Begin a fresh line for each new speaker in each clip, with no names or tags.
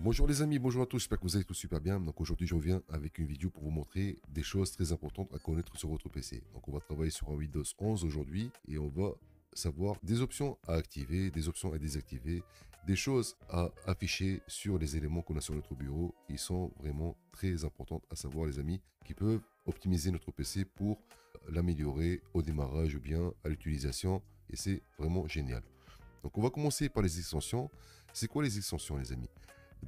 Bonjour les amis, bonjour à tous, j'espère que vous allez tous super bien. Donc aujourd'hui je reviens avec une vidéo pour vous montrer des choses très importantes à connaître sur votre PC. Donc on va travailler sur un Windows 11 aujourd'hui et on va savoir des options à activer, des options à désactiver, des choses à afficher sur les éléments qu'on a sur notre bureau. Ils sont vraiment très importantes à savoir les amis, qui peuvent optimiser notre PC pour l'améliorer au démarrage ou bien à l'utilisation et c'est vraiment génial. Donc on va commencer par les extensions. C'est quoi les extensions les amis?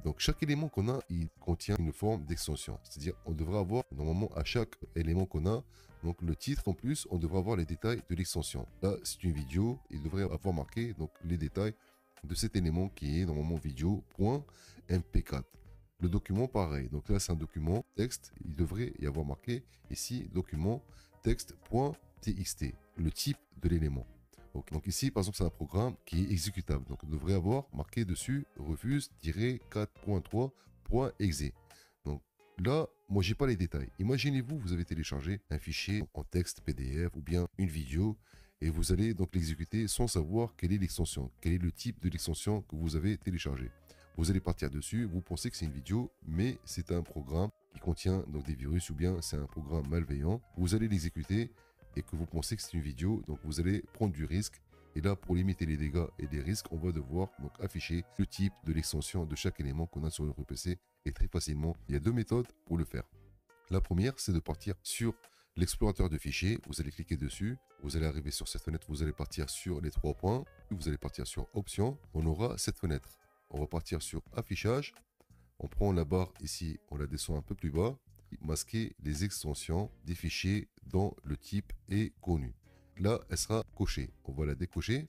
Donc chaque élément qu'on a, il contient une forme d'extension. C'est-à-dire on devrait avoir normalement à chaque élément qu'on a, donc le titre en plus, on devrait avoir les détails de l'extension. Là c'est une vidéo, il devrait avoir marqué donc les détails de cet élément qui est normalement vidéo.mp4. Le document pareil, donc là c'est un document texte, il devrait y avoir marqué ici document texte.txt, le type de l'élément. Donc ici, par exemple, c'est un programme qui est exécutable. Donc, on devrait avoir marqué dessus refuse-4.3.exe. Donc là, moi, j'ai pas les détails. Imaginez-vous, vous avez téléchargé un fichier en texte PDF ou bien une vidéo et vous allez donc l'exécuter sans savoir quelle est l'extension, quel est le type de l'extension que vous avez téléchargé. Vous allez partir dessus, vous pensez que c'est une vidéo, mais c'est un programme qui contient donc des virus ou bien c'est un programme malveillant. Vous allez l'exécuter et que vous pensez que c'est une vidéo, donc vous allez prendre du risque. Et là, pour limiter les dégâts et les risques, on va devoir donc afficher le type de l'extension de chaque élément qu'on a sur notre PC et très facilement. Il y a deux méthodes pour le faire. La première, c'est de partir sur l'explorateur de fichiers. Vous allez cliquer dessus. Vous allez arriver sur cette fenêtre. Vous allez partir sur les trois points. Vous allez partir sur Options. On aura cette fenêtre. On va partir sur Affichage. On prend la barre ici. On la descend un peu plus bas. Masquer les extensions des fichiers dont le type est connu. Là, elle sera cochée. On va la décocher.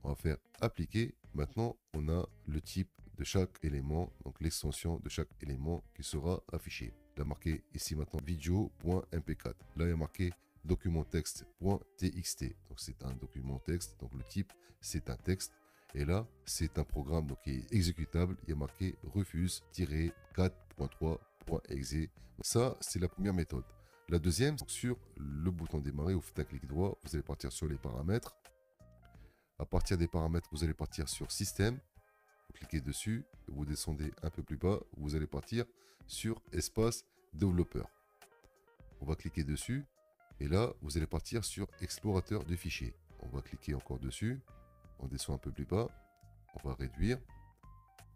On va faire appliquer. Maintenant, on a le type de chaque élément, donc l'extension de chaque élément qui sera affiché. Il a marqué ici maintenant video.mp4. Là, il y a marqué document texte.txt. Donc, c'est un document texte. Donc, le type, c'est un texte. Et là, c'est un programme donc, qui est exécutable. Il y a marqué refuse-4.3.exe. Ça, c'est la première méthode. La deuxième, sur le bouton démarrer, vous faites un clic droit, vous allez partir sur les paramètres. À partir des paramètres, vous allez partir sur système. Vous cliquez dessus, vous descendez un peu plus bas, vous allez partir sur espace développeur. On va cliquer dessus et là, vous allez partir sur explorateur de fichiers. On va cliquer encore dessus, on descend un peu plus bas, on va réduire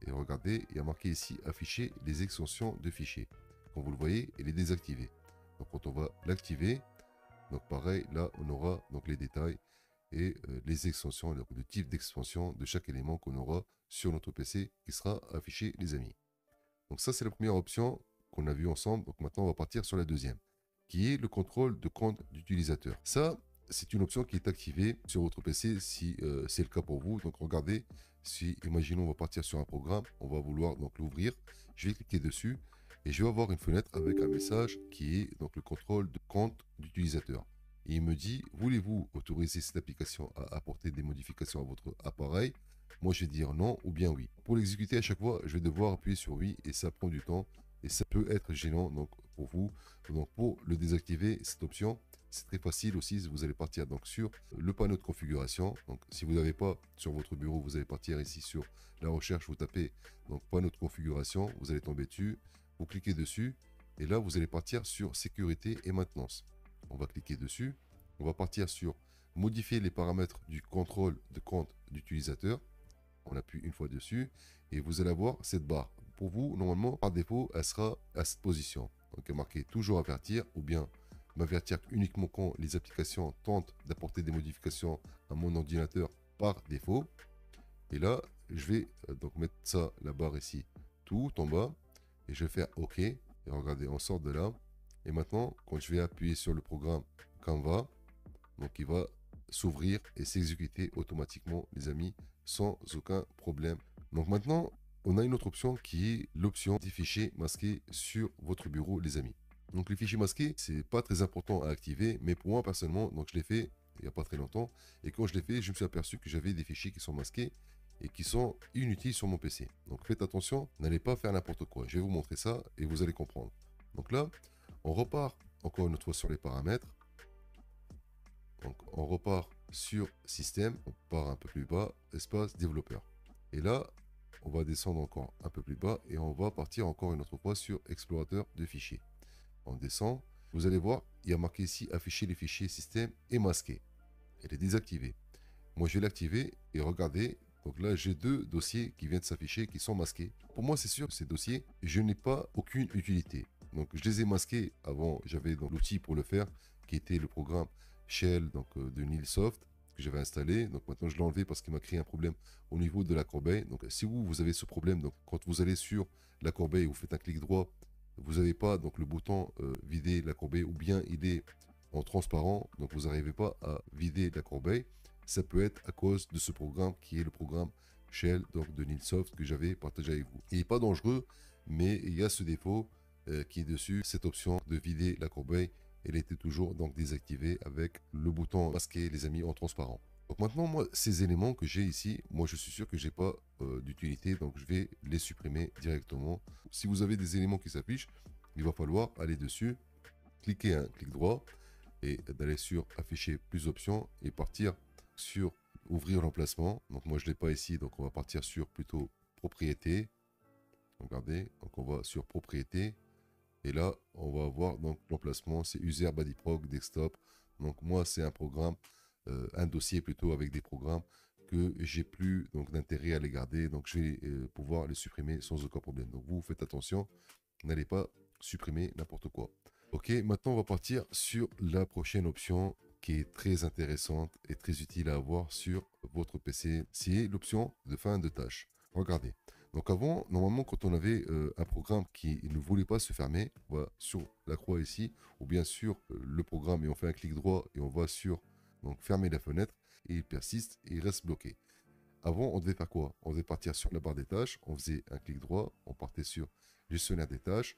et regardez, il y a marqué ici afficher les extensions de fichiers. Comme vous le voyez, il est désactivé. Donc quand on va l'activer, donc pareil, là on aura donc les détails et les extensions, le type d'extension de chaque élément qu'on aura sur notre PC qui sera affiché les amis. Donc ça c'est la première option qu'on a vue ensemble. Donc maintenant on va partir sur la deuxième qui est le contrôle de compte d'utilisateur. Ça c'est une option qui est activée sur votre PC si c'est le cas pour vous. Donc regardez, si imaginons on va partir sur un programme, on va vouloir donc l'ouvrir. Je vais cliquer dessus et je vais avoir une fenêtre avec un message qui est donc le contrôle de compte d'utilisateur. Et il me dit, voulez-vous autoriser cette application à apporter des modifications à votre appareil? Moi, je vais dire non ou bien oui. Pour l'exécuter à chaque fois, je vais devoir appuyer sur oui et ça prend du temps et ça peut être gênant donc pour vous. Donc pour le désactiver, cette option, c'est très facile aussi. Vous allez partir donc sur le panneau de configuration. Donc si vous n'avez pas sur votre bureau, vous allez partir ici sur la recherche, vous tapez donc panneau de configuration, vous allez tomber dessus, vous cliquez dessus et là vous allez partir sur sécurité et maintenance. On va cliquer dessus, on va partir sur modifier les paramètres du contrôle de compte d'utilisateur. On appuie une fois dessus et vous allez avoir cette barre. Pour vous, normalement, par défaut, elle sera à cette position. Donc, il est marqué toujours avertir ou bien m'avertir uniquement quand les applications tentent d'apporter des modifications à mon ordinateur par défaut. Et là, je vais donc mettre ça, la barre ici, tout en bas. Et je vais faire OK. Et regardez, on sort de là. Et maintenant, quand je vais appuyer sur le programme Canva, donc il va s'ouvrir et s'exécuter automatiquement, les amis, sans aucun problème. Donc maintenant, on a une autre option qui est l'option des fichiers masqués sur votre bureau, les amis. Donc les fichiers masqués, c'est pas très important à activer, mais pour moi personnellement, donc je l'ai fait il n'y a pas très longtemps. Et quand je l'ai fait, je me suis aperçu que j'avais des fichiers qui sont masqués et qui sont inutiles sur mon PC. Donc faites attention, n'allez pas faire n'importe quoi. Je vais vous montrer ça et vous allez comprendre. Donc là, on repart encore une autre fois sur les paramètres. Donc on repart sur système, on part un peu plus bas, espace développeur. Et là, on va descendre encore un peu plus bas et on va partir encore une autre fois sur explorateur de fichiers. On descend, vous allez voir, il y a marqué ici afficher les fichiers système et masqué. Elle est désactivée. Moi, je vais l'activer et regardez. Donc là, j'ai deux dossiers qui viennent de s'afficher qui sont masqués. Pour moi, c'est sûr, ces dossiers, je n'ai pas aucune utilité. Donc, je les ai masqués avant. J'avais donc l'outil pour le faire, qui était le programme Shell donc, de Nilsoft que j'avais installé. Donc maintenant, je l'ai enlevé parce qu'il m'a créé un problème au niveau de la corbeille. Donc, si vous avez ce problème, donc quand vous allez sur la corbeille, vous faites un clic droit, vous n'avez pas donc le bouton vider la corbeille ou bien il est en transparent, donc vous n'arrivez pas à vider la corbeille. Ça peut être à cause de ce programme qui est le programme Shell donc de Nilsoft que j'avais partagé avec vous. Il n'est pas dangereux, mais il y a ce défaut qui est dessus. Cette option de vider la corbeille, elle était toujours donc désactivée avec le bouton masqué, les amis, en transparent. Donc maintenant, moi, ces éléments que j'ai ici, moi, je suis sûr que j'ai pas d'utilité, donc je vais les supprimer directement. Si vous avez des éléments qui s'affichent, il va falloir aller dessus, cliquer un clic droit et d'aller sur afficher plus options et partir sur ouvrir l'emplacement. Donc moi je l'ai pas ici, donc on va partir sur plutôt propriété. Regardez, donc on va sur propriété et là on va avoir donc l'emplacement, c'est user bodyprog desktop. Donc moi c'est un programme, un dossier plutôt avec des programmes que j'ai plus donc d'intérêt à les garder, donc je vais pouvoir les supprimer sans aucun problème. Donc vous faites attention, n'allez pas supprimer n'importe quoi. Ok, maintenant on va partir sur la prochaine option qui est très intéressante et très utile à avoir sur votre PC. C'est l'option de fin de tâche. Regardez. Donc avant, normalement, quand on avait un programme qui ne voulait pas se fermer, on va sur la croix ici, ou bien sur le programme et on fait un clic droit et on va sur donc, fermer la fenêtre et il persiste et il reste bloqué. Avant, on devait faire quoi? On devait partir sur la barre des tâches, on faisait un clic droit, on partait sur gestionnaire des tâches,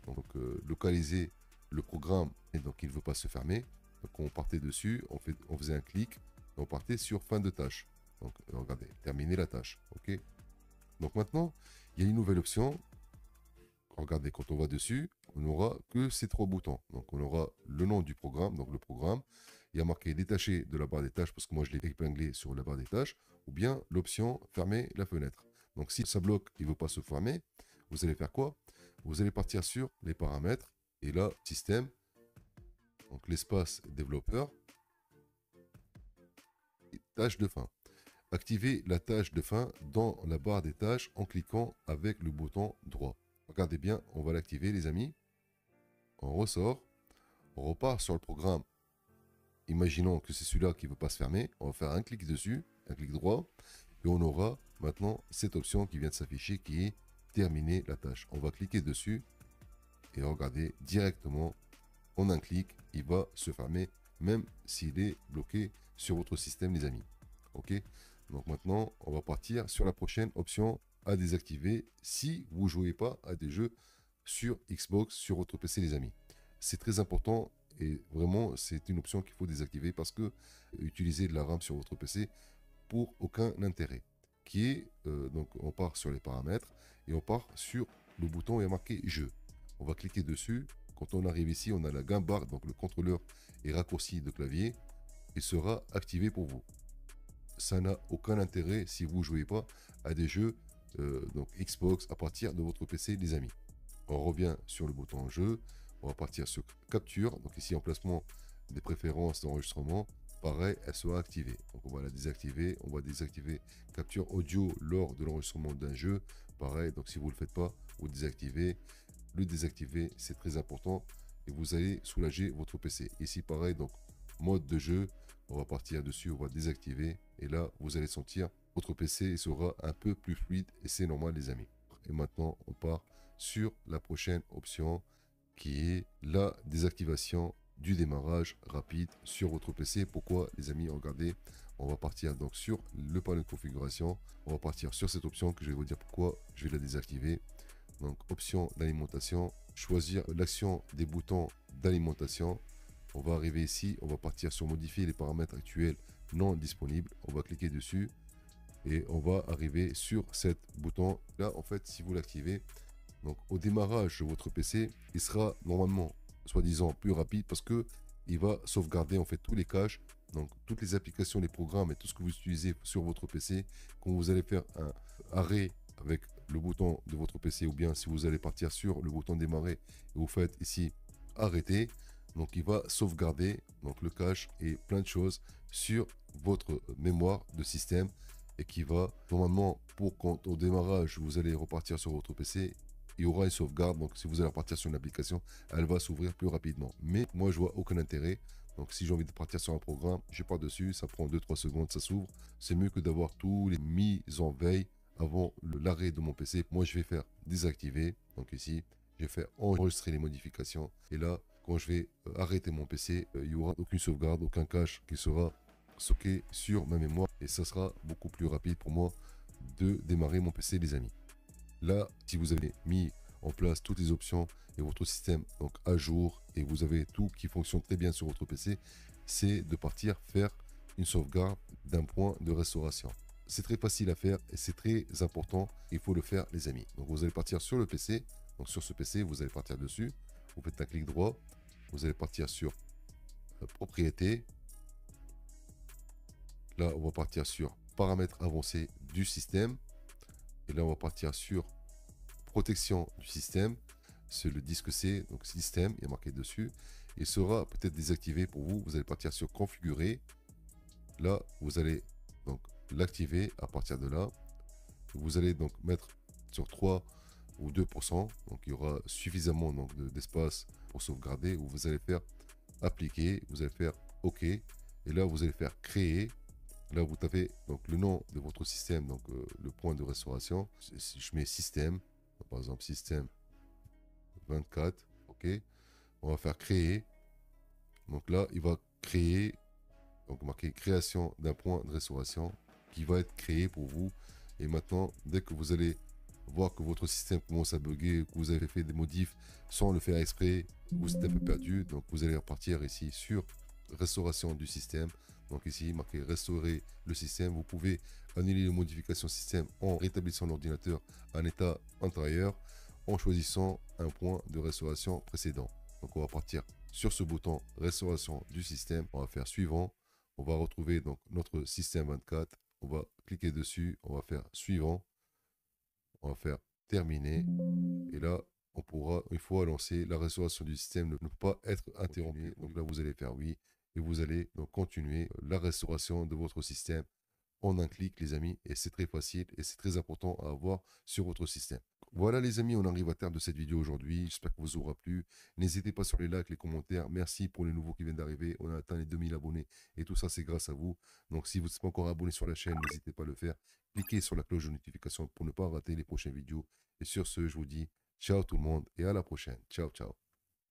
donc localiser le programme et donc il ne veut pas se fermer. Donc on partait dessus, on faisait un clic et on partait sur fin de tâche. Donc regardez, terminer la tâche. Ok. Donc maintenant, il y a une nouvelle option. Regardez, quand on va dessus, on n'aura que ces trois boutons. Donc on aura le nom du programme, donc le programme. Il y a marqué détacher de la barre des tâches parce que moi je l'ai épinglé sur la barre des tâches, ou bien l'option fermer la fenêtre. Donc si ça bloque, il ne veut pas se fermer, vous allez faire quoi? Vous allez partir sur les paramètres et là, système, donc l'espace développeur, et tâche de fin. Activez la tâche de fin dans la barre des tâches en cliquant avec le bouton droit. Regardez bien, on va l'activer les amis. On ressort, on repart sur le programme. Imaginons que c'est celui-là qui ne veut pas se fermer. On va faire un clic dessus, un clic droit, et on aura maintenant cette option qui vient de s'afficher qui est terminer la tâche. On va cliquer dessus et regardez directement en un clic, il va se fermer même s'il est bloqué sur votre système les amis. Ok, donc maintenant on va partir sur la prochaine option à désactiver si vous jouez pas à des jeux sur Xbox sur votre PC les amis. C'est très important et vraiment c'est une option qu'il faut désactiver parce que utiliser de la RAM sur votre PC pour aucun intérêt. Qui est donc on part sur les paramètres et on part sur le bouton et marqué jeu. On va cliquer dessus. Quand on arrive ici, on a la gamme bar, donc le contrôleur et raccourci de clavier. Il sera activé pour vous. Ça n'a aucun intérêt si vous ne jouez pas à des jeux donc Xbox à partir de votre PC, les amis. On revient sur le bouton jeu. On va partir sur capture. Donc ici, emplacement des préférences d'enregistrement. Pareil, elle sera activée. Donc on va la désactiver. On va désactiver capture audio lors de l'enregistrement d'un jeu. Pareil, donc si vous ne le faites pas, vous désactivez. Le désactiver, c'est très important et vous allez soulager votre PC. Ici, pareil, donc mode de jeu, on va partir dessus, on va désactiver et là, vous allez sentir votre PC sera un peu plus fluide et c'est normal, les amis. Et maintenant, on part sur la prochaine option qui est la désactivation du démarrage rapide sur votre PC. Pourquoi, les amis? Regardez, on va partir donc sur le panneau de configuration. On va partir sur cette option que je vais vous dire pourquoi je vais la désactiver. Donc option d'alimentation, choisir l'action des boutons d'alimentation. On va arriver ici, on va partir sur modifier les paramètres actuels non disponibles. On va cliquer dessus et on va arriver sur cet bouton. Là, en fait, si vous l'activez, donc au démarrage de votre PC, il sera normalement, soi-disant, plus rapide parce que il va sauvegarder en fait tous les caches, donc toutes les applications, les programmes et tout ce que vous utilisez sur votre PC. Quand vous allez faire arrêt avec le bouton de votre PC, ou bien si vous allez partir sur le bouton démarrer et vous faites ici arrêter, donc il va sauvegarder donc le cache et plein de choses sur votre mémoire de système, et qui va normalement, pour quand au démarrage vous allez repartir sur votre PC, il y aura une sauvegarde. Donc si vous allez repartir sur une application, elle va s'ouvrir plus rapidement. Mais moi je vois aucun intérêt. Donc si j'ai envie de partir sur un programme, je pars dessus, ça prend 2-3 secondes, ça s'ouvre. C'est mieux que d'avoir tous les mises en veille avant l'arrêt de mon PC. Moi je vais faire désactiver. Donc ici, je vais faire enregistrer les modifications. Et là, quand je vais arrêter mon PC, il n'y aura aucune sauvegarde, aucun cache qui sera stocké sur ma mémoire. Et ça sera beaucoup plus rapide pour moi de démarrer mon PC, les amis. Là, si vous avez mis en place toutes les options et votre système donc à jour, et vous avez tout qui fonctionne très bien sur votre PC, c'est de partir faire une sauvegarde d'un point de restauration. C'est très facile à faire et c'est très important. Il faut le faire, les amis. Donc vous allez partir sur le PC. Donc sur ce PC, vous allez partir dessus. Vous faites un clic droit. Vous allez partir sur propriété. Là, on va partir sur paramètres avancés du système. Et là, on va partir sur protection du système. C'est le disque C, donc système, il y a marqué dessus. Il sera peut-être désactivé pour vous. Vous allez partir sur configurer. Là, vous allez donc l'activer. À partir de là, vous allez donc mettre sur 3 ou 2%. Donc il y aura suffisamment d'espace pour sauvegarder. Ou vous allez faire appliquer. Vous allez faire OK. Et là, vous allez faire créer. Là, vous tapez donc le nom de votre système, donc le point de restauration. Si je mets système, par exemple système 24, OK. On va faire créer. Donc là, il va créer, donc marqué création d'un point de restauration qui va être créé pour vous. Et maintenant, dès que vous allez voir que votre système commence à bugger, que vous avez fait des modifs sans le faire exprès, vous êtes un peu perdu, donc vous allez repartir ici sur restauration du système. Donc ici, marqué restaurer le système. Vous pouvez annuler les modifications système en rétablissant l'ordinateur en état antérieur, en choisissant un point de restauration précédent. Donc on va partir sur ce bouton restauration du système. On va faire suivant. On va retrouver donc notre système 24. On va cliquer dessus. On va faire suivant. On va faire terminer. Et là, on pourra, une fois lancé, la restauration du système ne peut pas être interrompue. Donc là, vous allez faire oui. Et vous allez donc continuer la restauration de votre système en un clic, les amis. Et c'est très facile et c'est très important à avoir sur votre système. Voilà, les amis, on arrive à terme de cette vidéo aujourd'hui. J'espère que vous aura plu. N'hésitez pas sur les likes, les commentaires. Merci pour les nouveaux qui viennent d'arriver. On a atteint les 2000 abonnés et tout ça, c'est grâce à vous. Donc, si vous n'êtes pas encore abonné sur la chaîne, n'hésitez pas à le faire. Cliquez sur la cloche de notification pour ne pas rater les prochaines vidéos. Et sur ce, je vous dis ciao tout le monde et à la prochaine. Ciao, ciao.